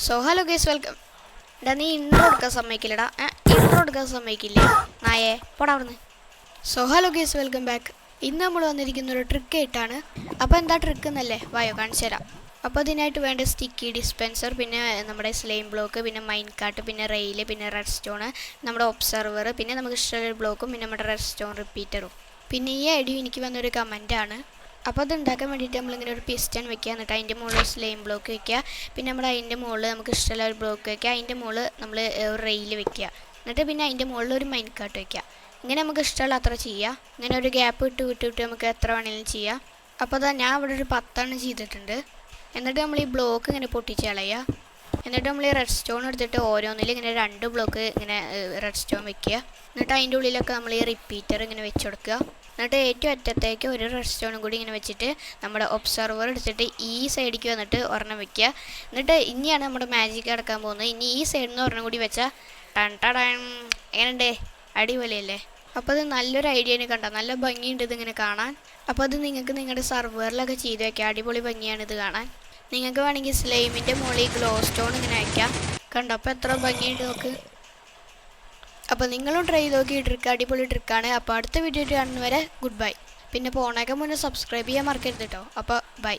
So hello guys welcome. എടാ നീ intro എടുക്കാൻ സമ്മതിക്കില്ലടാ. ഇൻട്രോ എടുക്കാൻ സമ്മതിക്കില്ലേ നായേ, പോടാ അവിടുന്ന്. So hello guys welcome back. ഇന്ന് നമ്മൾ വന്നിരിക്കുന്ന ഒരു ട്രിക്ക് ആയിട്ടാണ്. അപ്പോൾ എന്താ ട്രിക്ക് എന്നല്ലേ, വായോ കാണിച്ചു തരാം. അപ്പോൾ അതിനായിട്ട് വേണ്ട സ്റ്റിക്കി ഡിസ്പെൻസർ, പിന്നെ നമ്മുടെ സ്ലൈം ബ്ലോക്ക്, പിന്നെ മൈൻ കാർട്ട്, പിന്നെ റെയിൽ, പിന്നെ റെഡ് സ്റ്റോണ്, നമ്മുടെ ഒബ്സർവർ, പിന്നെ നമുക്ക് ഇഷ്ടമുള്ള ബ്ലോക്കും, പിന്നെ നമ്മുടെ റെഡ് സ്റ്റോൺ റിപ്പീറ്ററും. പിന്നെ ഈ ഐഡിയ എനിക്ക് വന്നൊരു കമൻറ്റാണ്. അപ്പോൾ അത് ഉണ്ടാക്കാൻ വേണ്ടിയിട്ട് നമ്മളിങ്ങനെ ഒരു പിസ്റ്റൺ വെക്കുക, എന്നിട്ട് അതിൻ്റെ മുകളിൽ സ്ലൈം ബ്ലോക്ക് വെക്കുക, പിന്നെ നമ്മൾ അതിൻ്റെ മുകളിൽ നമുക്ക് ഇഷ്ടമുള്ള ഒരു ബ്ലോക്ക് വെക്കുക, അതിൻ്റെ മുകളിൽ നമ്മൾ ഒരു റെയിൽ വെക്കുക, എന്നിട്ട് പിന്നെ അതിൻ്റെ മുകളിൽ ഒരു മൈൻ കാർട്ട് വെക്കുക. ഇങ്ങനെ നമുക്ക് ഇഷ്ടമുള്ള അത്ര ചെയ്യുക. ഇങ്ങനെ ഒരു ഗ്യാപ്പ് വിട്ട് നമുക്ക് എത്ര വേണമെങ്കിലും ചെയ്യാം. അപ്പോൾ അതാ ഞാൻ ഇവിടെ ഒരു 10 ചെയ്തിട്ടുണ്ട്. എന്നിട്ട് നമ്മൾ ഈ ബ്ലോക്ക് ഇങ്ങനെ പൊട്ടിച്ച് കളയുക. എന്നിട്ട് നമ്മൾ ഈ റെഡ് സ്റ്റോൺ എടുത്തിട്ട് ഓരോന്നിലും ഇങ്ങനെ 2 ബ്ലോക്ക് ഇങ്ങനെ റെഡ് സ്റ്റോൺ വെക്കുക. എന്നിട്ട് അതിൻ്റെ ഉള്ളിലൊക്കെ നമ്മൾ ഈ റിപ്പീറ്റർ ഇങ്ങനെ വെച്ച് കൊടുക്കുക. എന്നിട്ട് ഏറ്റവും അറ്റത്തേക്ക് ഒരു റെഡ് സ്റ്റോണും കൂടി ഇങ്ങനെ വെച്ചിട്ട് നമ്മുടെ ഒബ്സർവർ എടുത്തിട്ട് ഈ സൈഡിലേക്ക് വന്നിട്ട് ഒരെണ്ണം വെക്കുക. എന്നിട്ട് ഇനിയാണ് നമ്മുടെ മാജിക് കിടക്കാൻ പോകുന്നത്. ഇനി ഈ സൈഡിൽ നിന്ന് ഒരെണ്ണം കൂടി വെച്ചാൽ എങ്ങനെയുണ്ട്, അടിപൊളിയല്ലേ? അപ്പോൾ അത് നല്ലൊരു ഐഡിയനെ കണ്ടോ, നല്ല ഭംഗിയുണ്ട് ഇതിങ്ങനെ കാണാൻ. അപ്പോൾ അത് നിങ്ങൾക്ക് നിങ്ങളുടെ സർവറിലൊക്കെ ചെയ്ത് വയ്ക്കാം, അടിപൊളി ഭംഗിയാണ് ഇത് കാണാൻ. നിങ്ങൾക്ക് വേണമെങ്കിൽ സ്ലൈമിൻ്റെ മുകളിൽ ഗ്ലോ സ്റ്റോൺ ഇങ്ങനെ വയ്ക്കാം. കണ്ടോ അപ്പോൾ എത്ര ഭംഗിയുണ്ട് നോക്ക്. അപ്പോൾ നിങ്ങളും ട്രൈ ചെയ്ത് നോക്കി, ട്രിക്ക് അടിപൊളി ട്രിക്കാണ്. അപ്പോൾ അടുത്ത വീഡിയോ കാണുന്നവരെ ഗുഡ് ബൈ. പിന്നെ പോണേക്ക് മുന്നേ സബ്സ്ക്രൈബ് ചെയ്യാൻ മറക്കരുത് കേട്ടോ. അപ്പോൾ ബൈ.